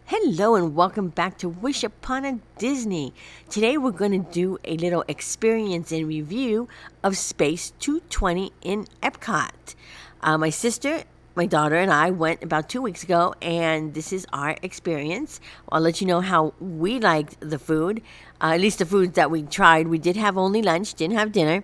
Hello and welcome back to Wish Upon a Disney. Today we're going to do a little experience and review of Space 220 in Epcot. My sister, my daughter, and I went about 2 weeks ago, and this is our experience. I'll let you know how we liked the food, at least the foods that we tried. We did have only lunch, didn't have dinner.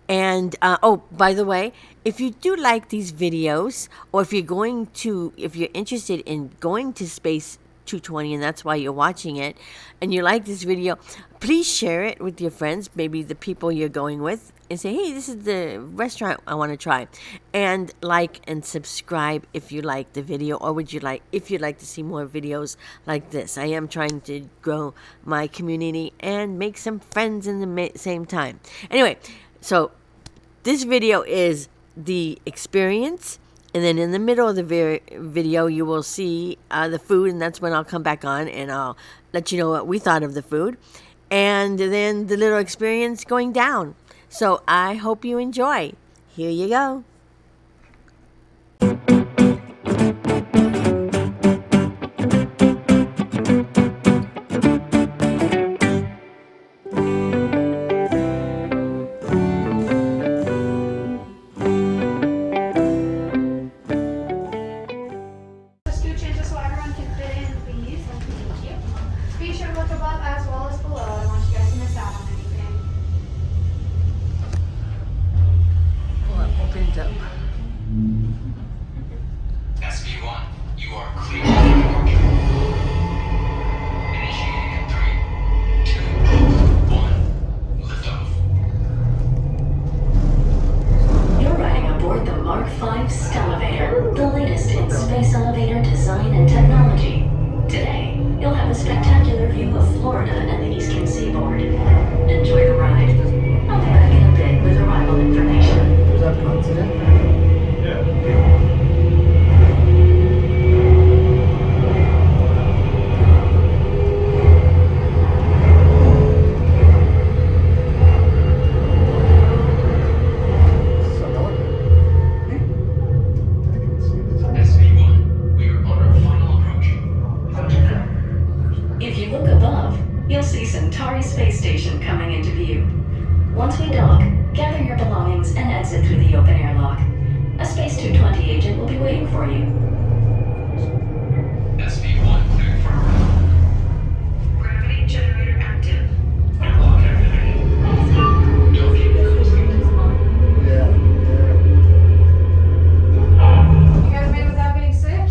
And by the way, if you do like these videos, or if you're interested in going to Space 220 and that's why you're watching it, and you like this video, please share it with your friends, maybe the people you're going with, and say, hey, this is the restaurant I want to try. And like and subscribe if you like the video, or if you'd like to see more videos like this. I am trying to grow my community and make some friends in the same time. Anyway, so this video is the experience, and then in the middle of the video you will see the food, and that's when I'll come back on and I'll let you know what we thought of the food, and then the little experience going down. So I hope you enjoy. Here you go. SV1, you are clear for departure. Initiating in 3, 2, 1, liftoff. You're riding aboard the Mark V Stellarator, the latest in space elevator design and technology. Today, you'll have a spectacular view of Florida and the Eastern Seaboard. Enjoy the ride. I'll be back in a bit with arrival information. Was that coincident? Yeah. SV1, we are on our final approach. If you look above, you'll see Centauri Space Station coming into view. Once we dock, gather your belongings and exit through the open air lock. A Space 220 agent will be waiting for you. SV1, cleared for Gravity generator active. airlock activated. Docking complete. Yeah. You guys made it without getting sick?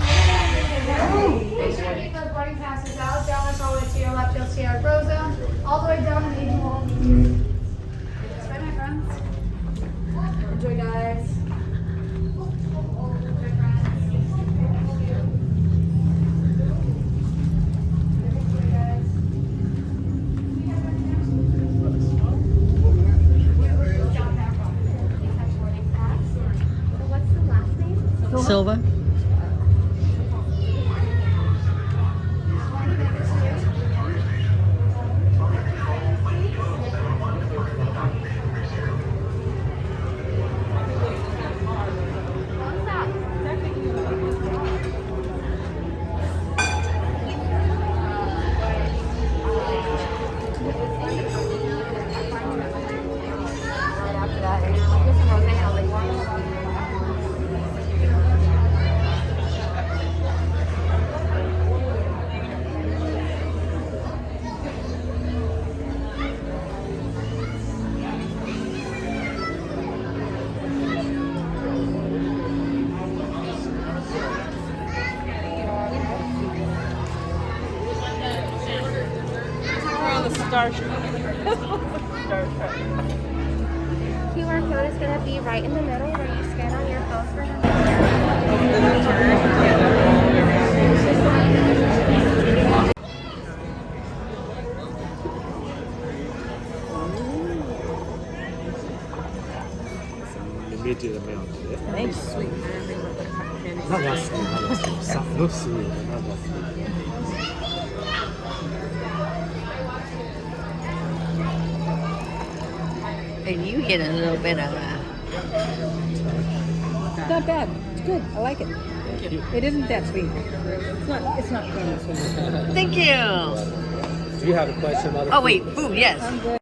Make sure to keep those boarding passes out. Down this hallway to your left, you'll see our grow zone. All the way down in the evening wall. That's right, my friends. Enjoy, guys. Enjoy, friends. Enjoy, guys. What's the last name? Silva. QR code is going to be right in the middle where you scan on your phone for them. Limited amount. Thanks. Not that sweet, not that sweet. Not sweet, not that sweet. And you get a little bit of Not bad. It's good. I like it. It isn't that sweet. It's not creamy sweet. Thank you. Do you have a question about the Oh food? wait, food, yes. I'm good.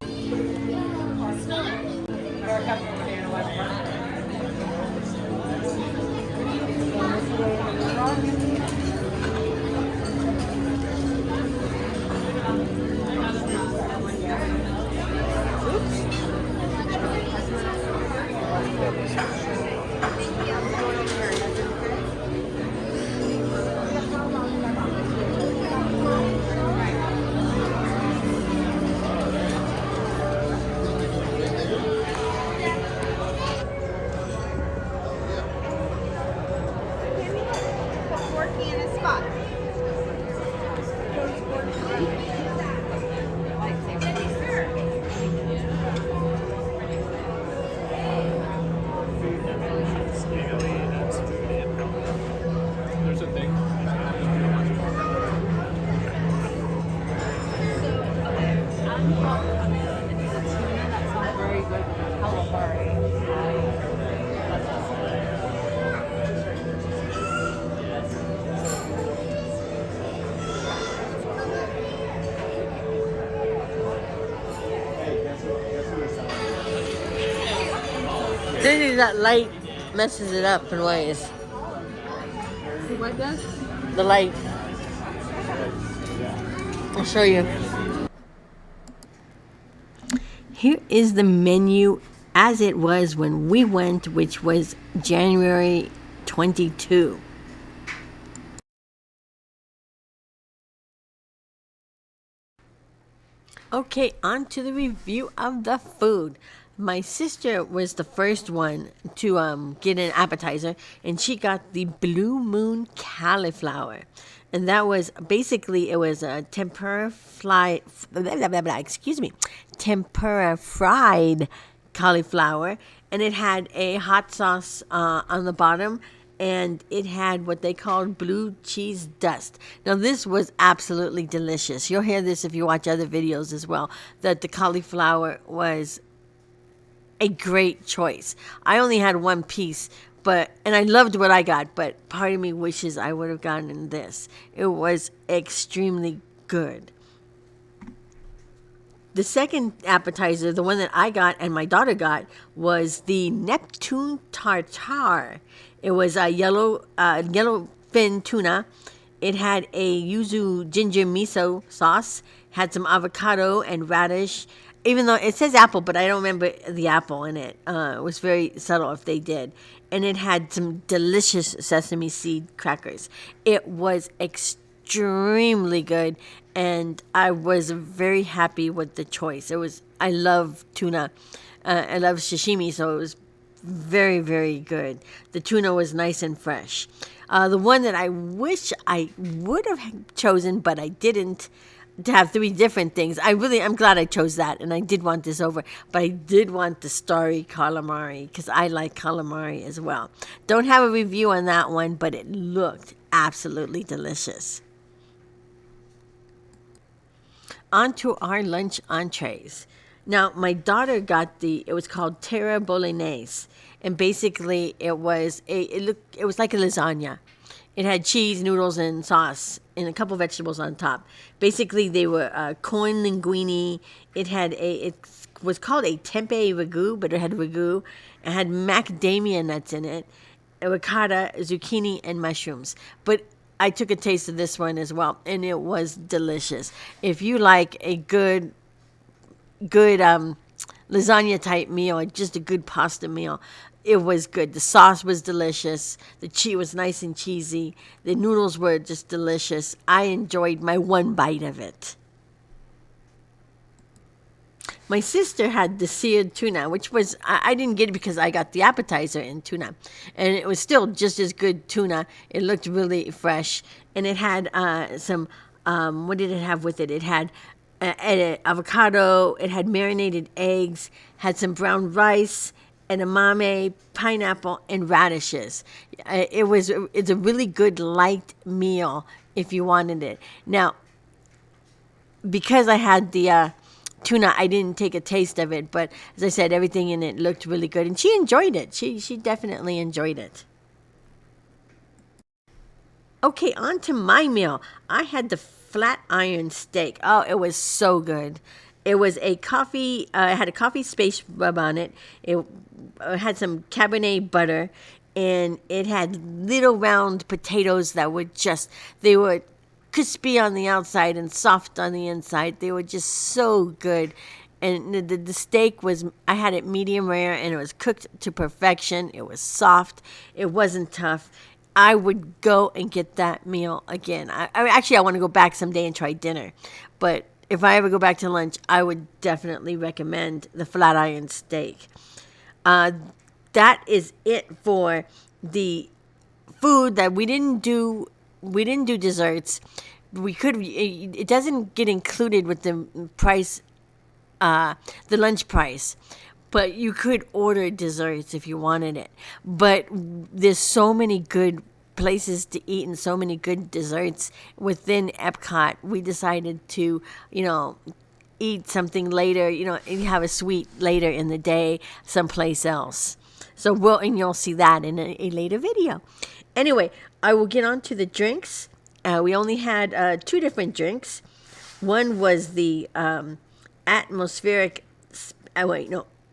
There's a thing. Usually that light messes it up in ways. What does? The light. I'll show you. Here is the menu as it was when we went, which was January 22. Okay, on to the review of the food. My sister was the first one to get an appetizer, and she got the Blue Moon cauliflower. And that was basically, it was a tempura fried cauliflower, and it had a hot sauce on the bottom, and it had what they called blue cheese dust. Now, this was absolutely delicious. You'll hear this if you watch other videos as well, that the cauliflower was a great choice. I only had one piece, and I loved what I got, but part of me wishes I would have gotten this. It was extremely good. The second appetizer, the one that I got and my daughter got, was the Neptune tartare. It was a yellowfin tuna. It had a yuzu ginger miso sauce, had some avocado and radish. Even though it says apple, but I don't remember the apple in it. It was very subtle if they did. And it had some delicious sesame seed crackers. It was extremely good, and I was very happy with the choice. I love tuna. I love sashimi, so it was very, very good. The tuna was nice and fresh. The one that I wish I would have chosen, but I didn't, to have three different things. I'm glad I chose that, and I did want this over, but I did want the starry calamari because I like calamari as well. Don't have a review on that one, but it looked absolutely delicious. On to our lunch entrees. Now, my daughter got it was called terra bolognese, and basically it was like a lasagna. It had cheese, noodles, and sauce, and a couple vegetables on top. Basically, they were corn linguine. It was called a tempeh ragu, but it had ragu. It had macadamia nuts in it, ricotta, zucchini, and mushrooms. But I took a taste of this one as well, and it was delicious. If you like a good lasagna type meal, or just a good pasta meal, it was good. The sauce was delicious. The cheese was nice and cheesy. The noodles were just delicious. I enjoyed my one bite of it. My sister had the seared tuna, which was, I didn't get it because I got the appetizer in tuna. And it was still just as good tuna. It looked really fresh. And it had some, what did it have with it? It had avocado, it had marinated eggs, had some brown rice, edamame, pineapple, and radishes. It's a really good light meal if you wanted it. Now, because I had the tuna, I didn't take a taste of it, but as I said, everything in it looked really good, and she enjoyed it. She definitely enjoyed it. Okay, on to my meal. I had the flat iron steak. Oh, it was so good. It was a coffee. It had a coffee space rub on it. It had some Cabernet butter, and it had little round potatoes that were they were crispy on the outside and soft on the inside. They were just so good. And the steak was, I had it medium rare, and it was cooked to perfection. It was soft. It wasn't tough. I would go and get that meal again. Actually, I want to go back someday and try dinner. But if I ever go back to lunch, I would definitely recommend the flat iron steak. That is it for the food that we didn't do. We didn't do desserts. We could. It doesn't get included with the price, the lunch price. But you could order desserts if you wanted it. But there's so many good places to eat and so many good desserts within Epcot. We decided to, eat something later, and have a sweet later in the day someplace else. So you'll see that in a later video. Anyway, I will get on to the drinks. We only had 2 different drinks. One was the atmospheric,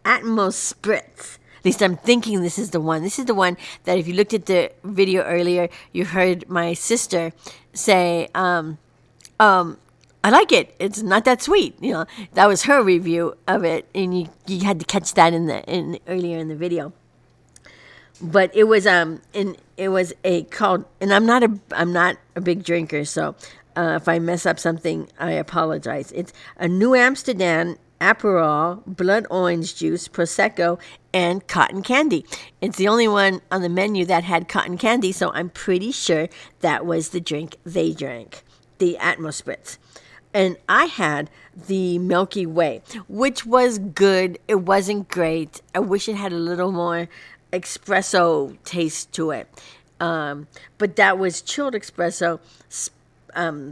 Atmos Spritz. At least I'm thinking this is the one. This is the one that if you looked at the video earlier, you heard my sister say, I like it. It's not that sweet. That was her review of it, and you had to catch that earlier in the video. But it was called, and I'm not a big drinker, so if I mess up something, I apologize. It's a New Amsterdam Aperol, blood orange juice, Prosecco, and cotton candy. It's the only one on the menu that had cotton candy, so I'm pretty sure that was the drink they drank, the Atmos Spritz. And I had the Milky Way, which was good. It wasn't great. I wish it had a little more espresso taste to it. But that was chilled espresso,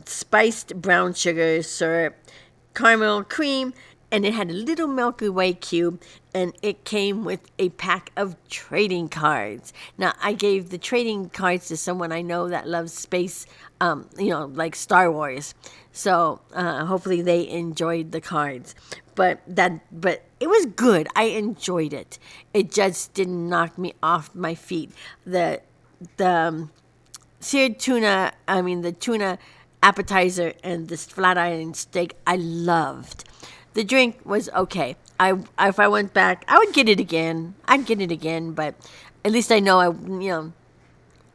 spiced brown sugar syrup, caramel cream, and it had a little Milky Way cube, and it came with a pack of trading cards. Now, I gave the trading cards to someone I know that loves space, like Star Wars. So hopefully they enjoyed the cards. But it was good. I enjoyed it. It just didn't knock me off my feet. The seared tuna, the tuna appetizer and this flat iron steak, I loved. The drink was okay. If I went back, I would get it again. I'd get it again, but at least I know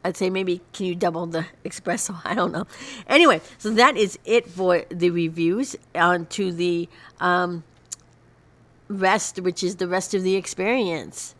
I'd say maybe can you double the espresso? I don't know. Anyway, so that is it for the reviews. On to the rest, which is the rest of the experience.